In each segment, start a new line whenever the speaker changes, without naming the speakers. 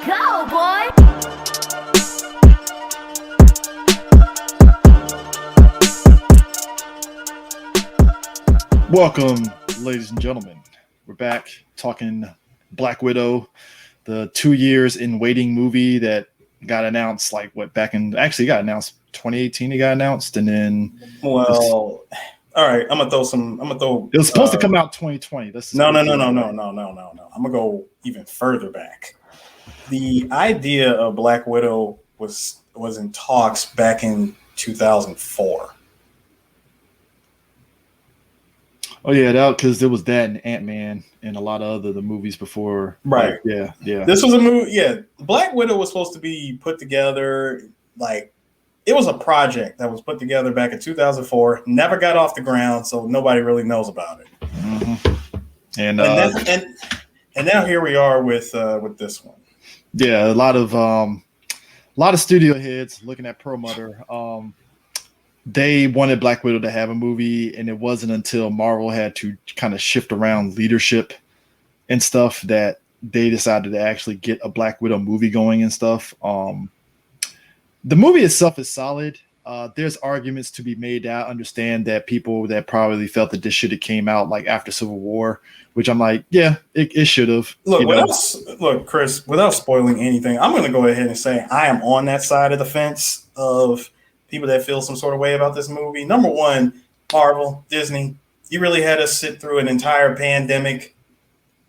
Go, boy!
Welcome, ladies and gentlemen. We're back talking Black Widow, the 2 years in waiting movie that got announced actually got announced 2018. It got announced, and then
all right. I'm gonna throw.
It was supposed to come out 2020.
No. I'm gonna go even further back. The idea of Black Widow was in talks back in 2004.
Oh yeah, that because there was that and Ant-Man and a lot of the movies before.
Right.
Yeah.
This was a movie. Yeah, Black Widow was supposed to be put together. Like, it was a project that was put together back in 2004. Never got off the ground, so nobody really knows about it.
Mm-hmm. And
now here we are with this one.
Yeah, a lot of studio heads looking at Perlmutter. They wanted Black Widow to have a movie, and it wasn't until Marvel had to kind of shift around leadership and stuff that they decided to actually get a Black Widow movie going and stuff. The movie itself is solid. There's arguments to be made. I understand that people that probably felt that this should have came out like after Civil War, which I'm like, yeah, it should have.
Look, Chris, without spoiling anything, I'm going to go ahead and say I am on that side of the fence of people that feel some sort of way about this movie. Number one, Marvel, Disney, you really had us sit through an entire pandemic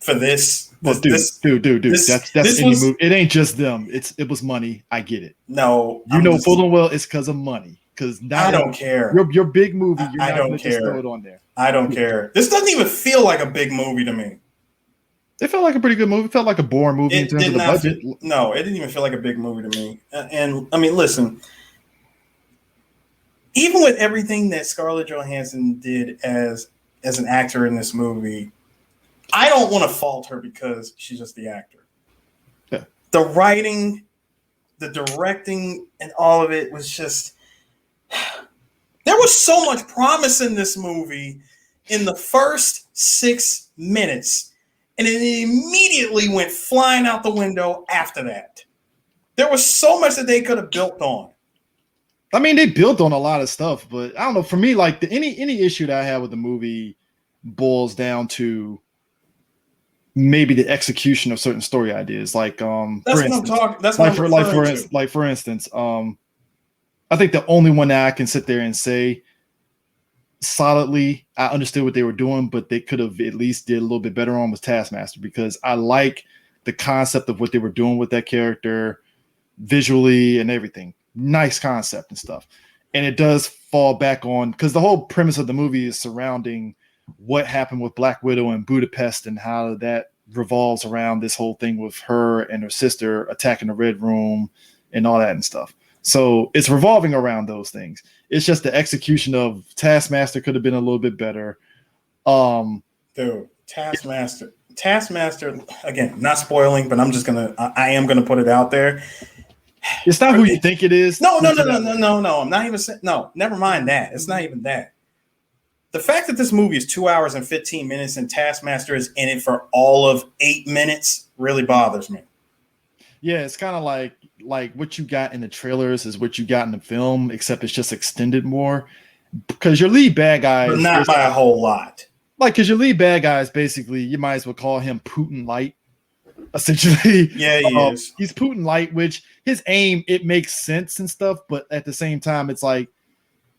for this.
Dude, that's any movie. It ain't just them. It was money. I get it.
No,
full and well it's because of money. Because
I don't care.
Your big movie. You're
I
not
don't
gonna
care.
just throw it on there.
I don't care. This doesn't even feel like a big movie to me.
It felt like a pretty good movie. It felt like a boring movie in terms of the budget.
No, it didn't even feel like a big movie to me. And I mean, listen. Even with everything that Scarlett Johansson did as an actor in this movie, I don't want to fault her because she's just the actor.
Yeah.
The writing, the directing, and all of it was just... There was so much promise in this movie in the first 6 minutes, and it immediately went flying out the window after that. There was so much that they could have built on.
I mean, they built on a lot of stuff, but I don't know. For me, like any issue that I have with the movie boils down to maybe the execution of certain story ideas. Like, for instance, I think the only one that I can sit there and say solidly, I understood what they were doing, but they could have at least did a little bit better on was Taskmaster, because I like the concept of what they were doing with that character visually and everything. Nice concept and stuff. And it does fall back on, because the whole premise of the movie is surrounding what happened with Black Widow in Budapest and how that revolves around this whole thing with her and her sister attacking the Red Room and all that and stuff. So it's revolving around those things. It's just the execution of Taskmaster could have been a little bit better.
Dude, Taskmaster, again, not spoiling, but I am gonna put it out there.
It's not who you think it is.
No. I'm not even saying. No, never mind that. It's not even that. The fact that this movie is 2 hours and 15 minutes and Taskmaster is in it for all of 8 minutes really bothers me.
Yeah, it's kind of like what you got in the trailers is what you got in the film, except it's just extended more. Because your lead bad guy,
but not by a whole lot.
Because your lead bad guy is basically, you might as well call him Putin Light. Essentially,
yeah, is.
He's Putin Light, which his aim, it makes sense and stuff, but at the same time, it's like,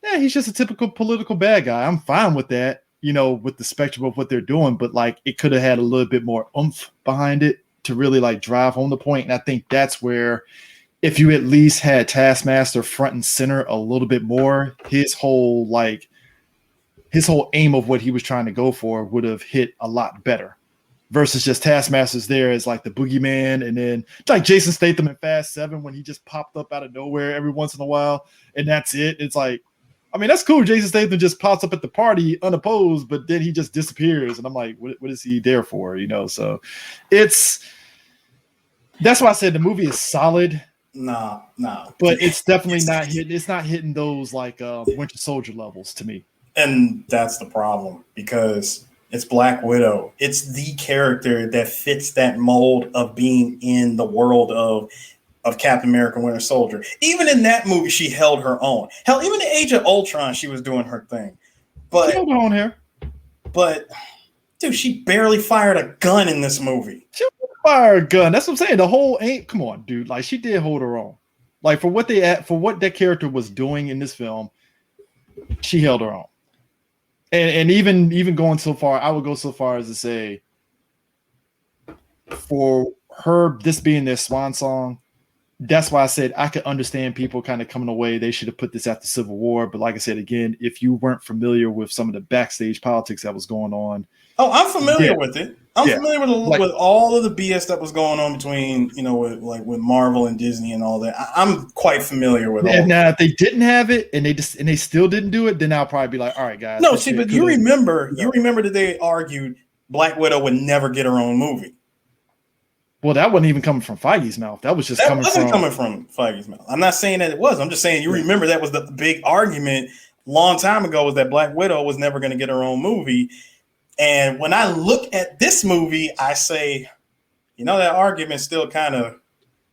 yeah, he's just a typical political bad guy. I'm fine with that, with the spectrum of what they're doing, but like it could have had a little bit more oomph behind it to really like drive home the point. And I think that's where, if you at least had Taskmaster front and center a little bit more, his whole aim of what he was trying to go for would have hit a lot better. Versus just Taskmaster's there as like the boogeyman, and then like Jason Statham in Fast 7 when he just popped up out of nowhere every once in a while, and that's it. It's like, I mean, that's cool. Jason Statham just pops up at the party unopposed, but then he just disappears, and I'm like, what is he there for? So that's why I said the movie is solid.
No,
but it's definitely not hitting. It's not hitting those like Winter Soldier levels to me,
and that's the problem, because It's Black Widow. It's the character that fits that mold of being in the world of Captain America Winter Soldier. Even in that movie, she held her own. Hell, even in Age of Ultron, she was doing her thing.
She held her own here.
But dude, she barely fired a gun in this movie.
She fired a gun. That's what I'm saying. The whole ain't. Come on, dude. Like she did hold her own. Like for what that character was doing in this film, she held her own. And even going so far, I would go so far as to say, for her, this being their swan song, that's why I said I could understand people kind of coming away. They should have put this after Civil War. But like I said, again, if you weren't familiar with some of the backstage politics that was going on.
Oh, I'm familiar with it. I'm familiar with all of the BS that was going on between, with Marvel and Disney and all that. I'm quite familiar with all.
Now, if they didn't have it and they still didn't do it, then I'll probably be like, all right, guys.
No, see, but you remember that they argued Black Widow would never get her own movie.
Well, that wasn't even coming from Feige's mouth. That was just coming
from Feige's mouth. I'm not saying that it was. I'm just saying you remember that was the big argument a long time ago, was that Black Widow was never going to get her own movie. And when I look at this movie, I say, that argument still kind of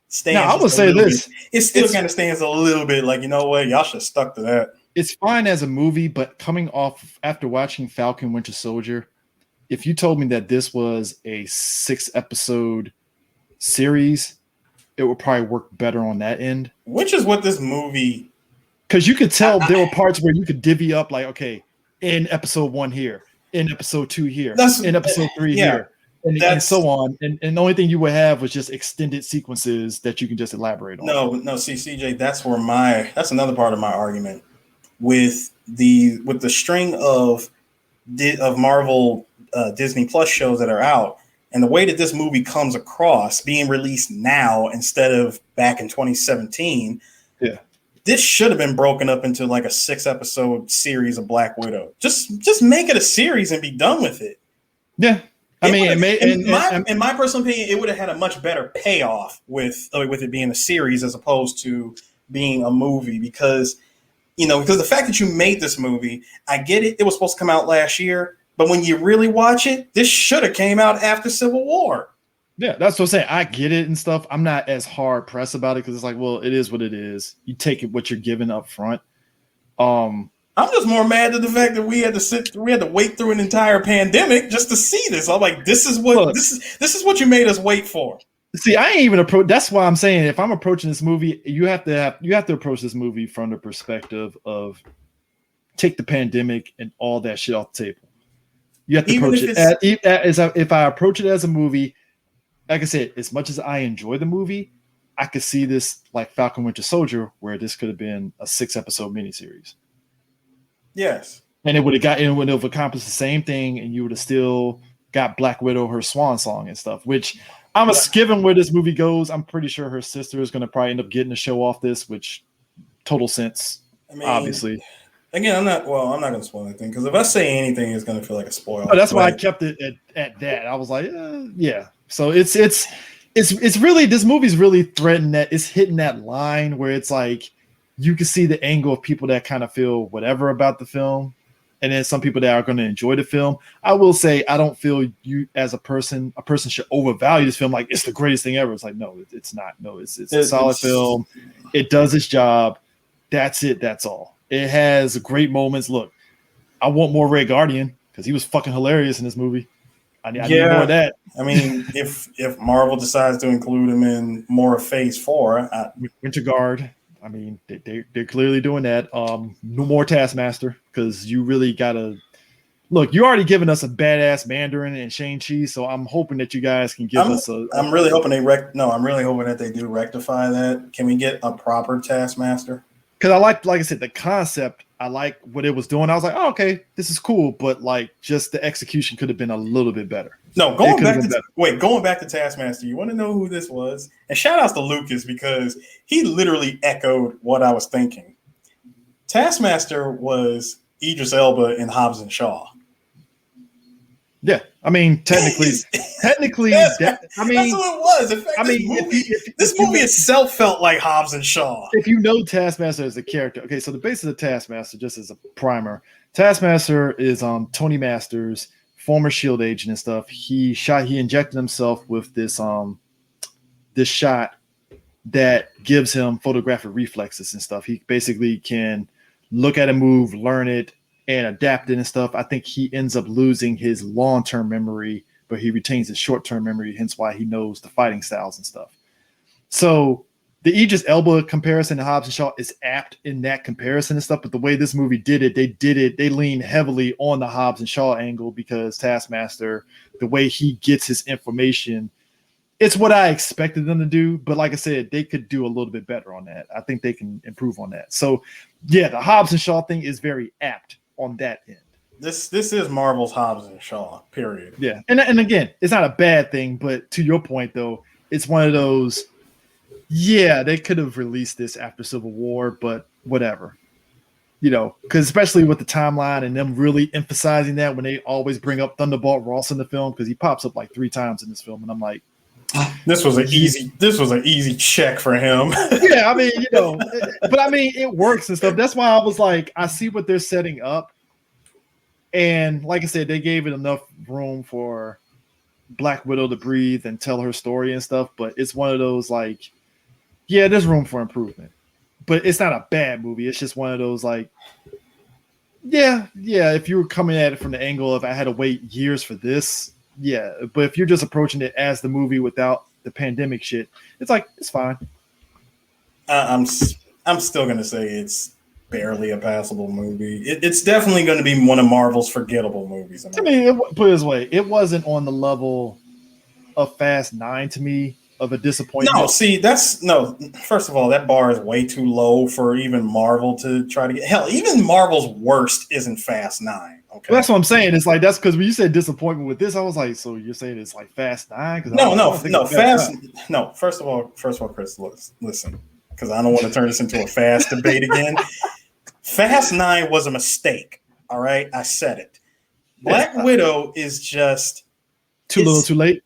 stands.
Now, I would say this.
It still kind of stands a little bit like, you know what? Y'all should have stuck to that.
It's fine as a movie, but coming off after watching Falcon Winter Soldier, if you told me that this was a 6-episode series, it would probably work better on that end.
Which is what this movie...
Because you could tell there were parts where you could divvy up, like, okay, in episode 1 here, in episode 2 here, in episode 3 here, and so on. And the only thing you would have was just extended sequences that you can just elaborate on.
No, see, CJ, that's another part of my argument with the string of Marvel Disney Plus shows that are out. And the way that this movie comes across, being released now instead of back in 2017, this should have been broken up into like a 6-episode series of Black Widow. Just make it a series and be done with it.
Yeah,
in my personal opinion, it would have had a much better payoff with it being a series as opposed to being a movie. Because the fact that you made this movie, I get it. It was supposed to come out last year. But when you really watch it, this should have came out after Civil War.
Yeah, that's what I'm saying. I get it and stuff. I'm not as hard pressed about it because it's like, well, it is what it is. You take it what you're given up front.
I'm just more mad at the fact that we had to wait through an entire pandemic just to see this. I'm like, this is what you made us wait for.
See, I ain't even approach. That's why I'm saying if I'm approaching this movie, you have to approach this movie from the perspective of take the pandemic and all that shit off the table. You have to approach it if I approach it as a movie. Like I said, as much as I enjoy the movie, I could see this like Falcon Winter Soldier, where this could have been a 6-episode miniseries.
Yes,
and it would have accomplished the same thing, and you would have still got Black Widow her swan song and stuff. Which given where this movie goes, I'm pretty sure her sister is going to probably end up getting to show off this, which total sense, obviously.
Again, I'm not going to spoil anything because if I say anything, it's going to feel like a spoiler.
Oh, that's why I kept it at that. I was like, yeah. So it's really, this movie's really threading that, it's hitting that line where it's like you can see the angle of people that kind of feel whatever about the film, and then some people that are going to enjoy the film. I will say I don't feel you as a person should overvalue this film like it's the greatest thing ever. It's like, no, it's not. No, it's a solid film. It does its job. That's it. That's all. It has great moments. Look, I want more Red Guardian because he was fucking hilarious in this movie. I need more of that.
I mean, if Marvel decides to include him in more of Phase 4,
Winter Guard. I mean, they're clearly doing that. No more Taskmaster because you really gotta look. You already given us a badass Mandarin and Shang-Chi, so I'm hoping that you guys can give us a.
I'm really hoping I'm really hoping that they do rectify that. Can we get a proper Taskmaster?
Because like I said, the concept, I like what it was doing. I was like, oh, okay, this is cool, but like just the execution could have been a little bit better.
No, going back to Taskmaster, you want to know who this was? And shout outs to Lucas because he literally echoed what I was thinking. Taskmaster was Idris Elba in Hobbs and Shaw.
Yeah, I mean, technically,
that's what it was. In fact, this movie itself felt like Hobbs and Shaw.
If you know Taskmaster as a character, okay, so the basis of Taskmaster, just as a primer, Taskmaster is Tony Masters' former Shield agent and stuff. He injected himself with this shot that gives him photographic reflexes and stuff. He basically can look at a move, learn it, and adapt it and stuff. I think he ends up losing his long-term memory, but he retains his short-term memory, hence why he knows the fighting styles and stuff. So the Idris Elba comparison to Hobbs and Shaw is apt in that comparison and stuff, but the way this movie did it, they leaned heavily on the Hobbs and Shaw angle because Taskmaster, the way he gets his information, it's what I expected them to do, but like I said, they could do a little bit better on that. I think they can improve on that. So, yeah, the Hobbs and Shaw thing is very apt on that end.
This is Marvel's Hobbs and Shaw, period.
Yeah, and again, it's not a bad thing, but to your point, though, it's one of those, yeah, they could have released this after Civil War, but whatever. You know, because especially with the timeline and them really emphasizing that when they always bring up Thunderbolt Ross in the film, because he pops up like 3 times in this film, and I'm like,
this was an easy check for him.
Yeah, I mean, you know, but I mean, it works and stuff. That's why I was like, I see what they're setting up. And like I said, they gave it enough room for Black Widow to breathe and tell her story and stuff. But it's one of those like, yeah, there's room for improvement. But it's not a bad movie. It's just one of those like, yeah, if you were coming at it from the angle of I had to wait years for this, yeah. But if you're just approaching it as the movie without the pandemic shit, it's like, it's fine.
I'm still gonna say it's barely a passable movie. It's definitely going to be one of Marvel's forgettable movies.
I mean, put it this way, it wasn't on the level of Fast 9 to me of a disappointment.
No, see, first of all, that bar is way too low for even Marvel to try to get. Hell, even Marvel's worst isn't Fast 9. Okay,
well, that's what I'm saying. It's like, that's because when you said disappointment with this, I was like, so you're saying it's like Fast 9?
No, Fast. No, first of all, Chris, listen, because I don't want to turn this into a Fast debate again. Fast 9 was a mistake. All right, I said it. Black Widow is just
too little, too late.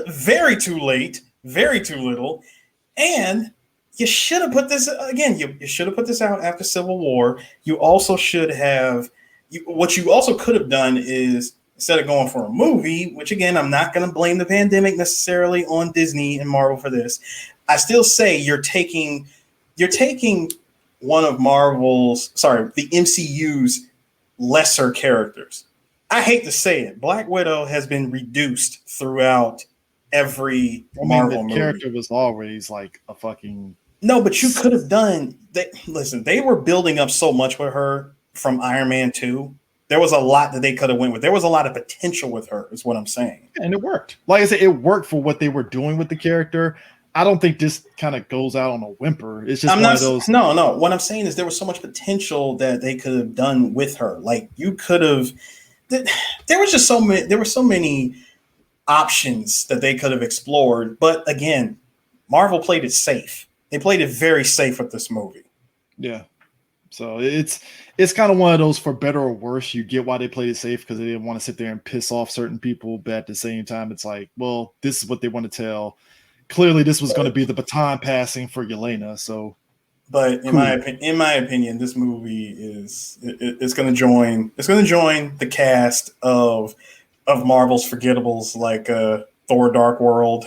Very too late, very too little, and you should have put this again. You should have put this out after Civil War. You also should have. What you also could have done is, instead of going for a movie, which again, I'm not going to blame the pandemic necessarily on Disney and Marvel for this. I still say you're taking one of the MCU's lesser characters. I hate to say it, Black Widow has been reduced throughout every Marvel movie. The
character was always like a fucking...
No, but you could have done... Listen, they were building up so much with her from Iron Man 2. There was a lot that they could have went with. There was a lot of potential with her, is what I'm saying.
And it worked. Like I said, it worked for what they were doing with the character. I don't think this kind of goes out on a whimper. It's just one of those.
No. What I'm saying is there was so much potential that they could have done with her. Like you could have. There were so many options that they could have explored. But again, Marvel played it safe. They played it very safe with this movie.
Yeah. So it's kind of one of those, for better or worse, you get why they played it safe, because they didn't want to sit there and piss off certain people. But at the same time, it's like, well, this is what they want to tell. Clearly, this was going to be the baton passing for Yelena. So,
but in my opinion, this movie it's going to join the cast of Marvel's forgettables like Thor: Dark World.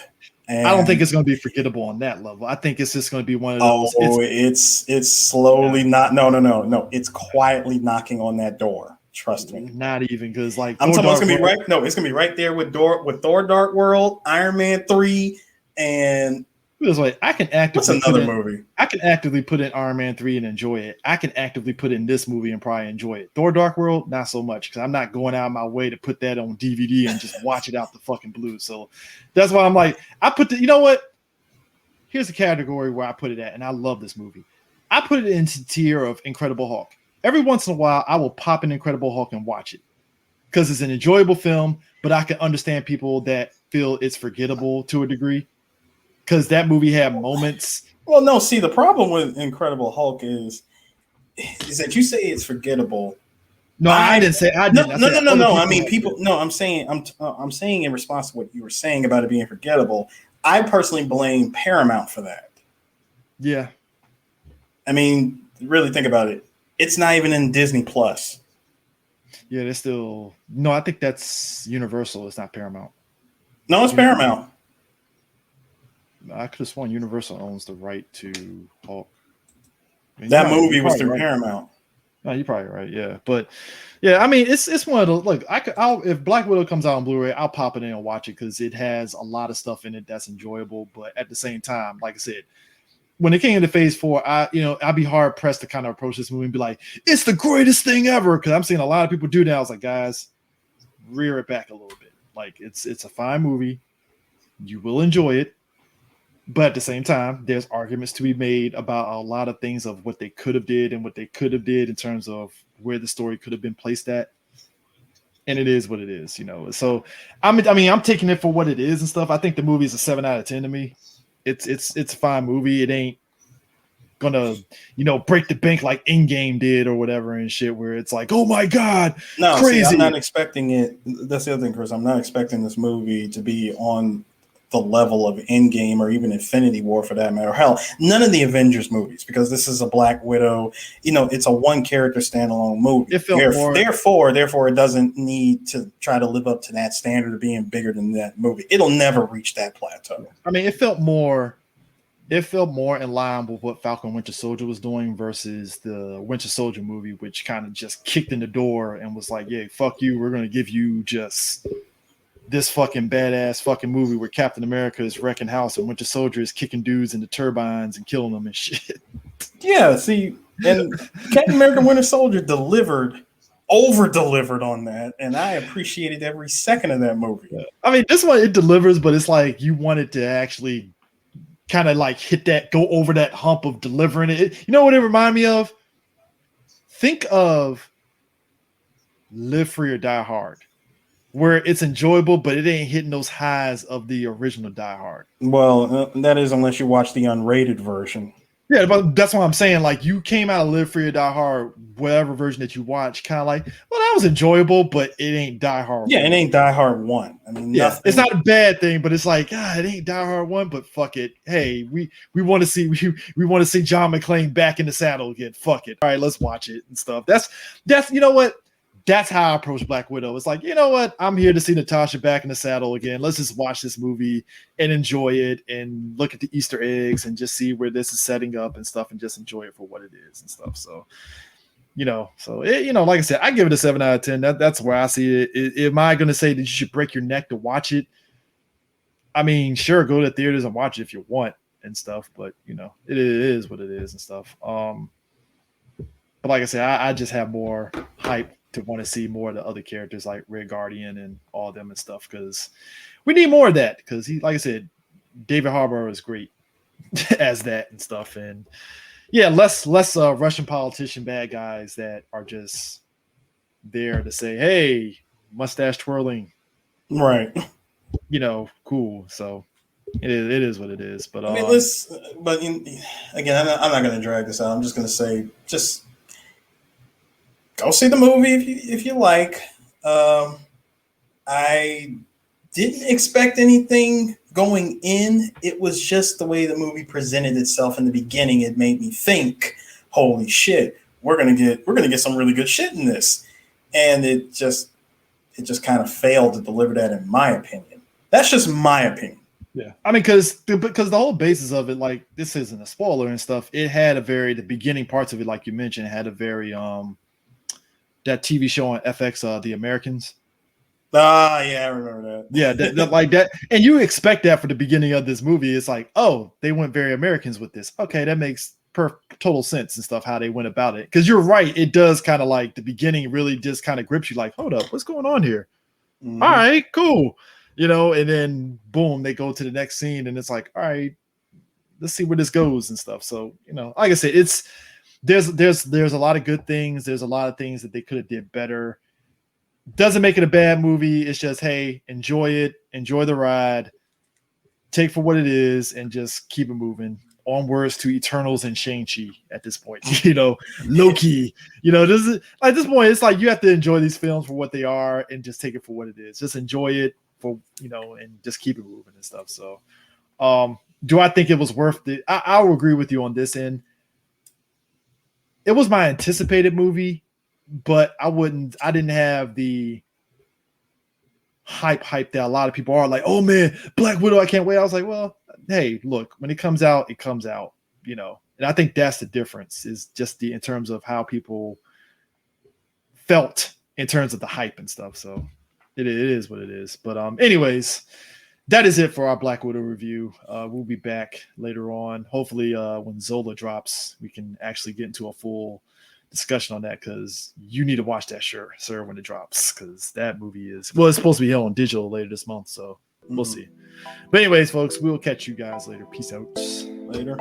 And
I don't think it's going to be forgettable on that level. I think it's just going to be one of those.
Oh, it's slowly not. No. It's quietly knocking on that door. Trust me.
Not even, because like
I'm talking, it's gonna be right. No, it's gonna be right there with Thor: Dark World, Iron Man 3, and
this way I can actively.
What's another movie?
I can actively put in Iron Man 3 and enjoy it. I can actively put in this movie and probably enjoy it. Thor: Dark World, not so much, because I'm not going out of my way to put that on DVD and just watch it out the fucking blue. So that's why I'm like, you know what? Here's the category where I put it at, and I love this movie. I put it into the tier of Incredible Hulk. Every once in a while, I will pop an Incredible Hulk and watch it because it's an enjoyable film, but I can understand people that feel it's forgettable to a degree because that movie had moments.
Well, no, see, the problem with Incredible Hulk is that you say it's forgettable.
No, I didn't say. I didn't.
No. I mean, people. No, I'm saying in response to what you were saying about it being forgettable. I personally blame Paramount for that.
Yeah.
I mean, really think about it. It's not even in Disney Plus.
Yeah, they're still no. I think that's Universal. It's not Paramount.
No, it's Paramount.
I could have sworn Universal owns the right to Hulk. I mean,
That
you're
movie was
probably
through
right.
Paramount.
No, you're probably right. Yeah, but yeah, I mean, it's one of those. Look, I'll if Black Widow comes out on Blu-ray, I'll pop it in and watch it because it has a lot of stuff in it that's enjoyable. But at the same time, like I said, when it came into Phase 4, I'd be hard pressed to kind of approach this movie and be like, it's the greatest thing ever, because I'm seeing a lot of people do that. I was like, guys, rear it back a little bit. Like it's a fine movie, you will enjoy it. But at the same time, there's arguments to be made about a lot of things of what they could have did and what they could have did in terms of where the story could have been placed at. And it is what it is, So I'm taking it for what it is and stuff. I think the movie is a 7 out of 10 to me. It's a fine movie. It ain't gonna break the bank like Endgame did or whatever and shit, where it's like, oh my god,
No,
crazy.
see, I'm not expecting it. That's the other thing, Chris. I'm not expecting this movie to be on the level of Endgame or even Infinity War for that matter. Hell, none of the Avengers movies, because this is a Black Widow. It's a one character standalone movie.
It felt
Therefore, it doesn't need to try to live up to that standard of being bigger than that movie. It'll never reach that plateau.
I mean, it felt more in line with what Falcon Winter Soldier was doing versus the Winter Soldier movie, which kind of just kicked in the door and was like, yeah, fuck you. We're going to give you just this fucking badass fucking movie where Captain America is wrecking house and Winter Soldier is kicking dudes into turbines and killing them and shit.
Yeah, see, and Captain America Winter Soldier over-delivered on that, and I appreciated every second of that movie.
Yeah. I mean, this one, it delivers, but it's like you wanted to actually kind of like go over that hump of delivering it. You know what it reminded me of? Think of Live Free or Die Hard, where it's enjoyable, but it ain't hitting those highs of the original Die Hard.
Well, that is unless you watch the unrated version.
Yeah, but that's what I'm saying. Like, you came out of Live Free or Die Hard, whatever version that you watch, kind of like, well, that was enjoyable, but it ain't Die Hard.
Yeah, it ain't Die Hard 1. I mean,
yeah, it's not a bad thing, but it's like, it ain't Die Hard 1, but fuck it. Hey, we want to see John McClane back in the saddle again. Fuck it. All right, let's watch it and stuff. That's you know what? That's how I approach Black Widow. It's like, you know what? I'm here to see Natasha back in the saddle again. Let's just watch this movie and enjoy it and look at the Easter eggs and just see where this is setting up and stuff and just enjoy it for what it is and stuff. So, like I said, I give it a 7 out of 10. That's where I see it. Am I going to say that you should break your neck to watch it? I mean, sure, go to the theaters and watch it if you want and stuff, but it is what it is and stuff. But like I said, I just have more hype to want to see more of the other characters like Red Guardian and all of them and stuff, because we need more of that, because he, like I said, David Harbour is great as that and stuff. And yeah, less Russian politician bad guys that are just there to say, hey, mustache twirling,
right,
cool. So it is what it is. But
I mean, again, I'm not going to drag this out. I'm just going to say, just go see the movie if you like. I didn't expect anything going in. It was just the way the movie presented itself in the beginning. It made me think, holy shit, we're gonna get some really good shit in this. And it just kind of failed to deliver that, in my opinion. That's just my opinion.
Yeah, I mean, because the whole basis of it, like, this isn't a spoiler and stuff. It had the beginning parts of it, like you mentioned, had a very that TV show on FX, The Americans.
Yeah, I remember that.
Yeah, that like that, and you expect that for the beginning of this movie. It's like, oh, they went very Americans with this. Okay, that makes total sense and stuff, how they went about it. Because you're right, it does kind of like the beginning really just kind of grips you, like, hold up, what's going on here? Mm-hmm. All right, cool. And then boom, they go to the next scene, and it's like, all right, let's see where this goes and stuff. So, like I said, there's a lot of good things. There's a lot of things that they could have did better. Doesn't make it a bad movie. It's just, hey, enjoy it, enjoy the ride, take for what it is, and just keep it moving. Onwards to Eternals and Shang-Chi at this point. Loki. This is at this point, it's like you have to enjoy these films for what they are and just take it for what it is. Just enjoy it for and just keep it moving and stuff. So, do I think it was worth it? I will agree with you on this end. It was my anticipated movie, but I didn't have the hype that a lot of people are like, oh man, Black Widow, I can't wait. I was like, well, hey, look, when it comes out, it comes out, and I think that's the difference, is just in terms of how people felt in terms of the hype and stuff. So it is what it is. But anyways, that is it for our Black Widow review. We'll be back later on. Hopefully, when Zola drops, we can actually get into a full discussion on that, because you need to watch that, sir, when it drops, because that movie it's supposed to be on digital later this month, so we'll see. But anyways, folks, we'll catch you guys later. Peace out.
Later.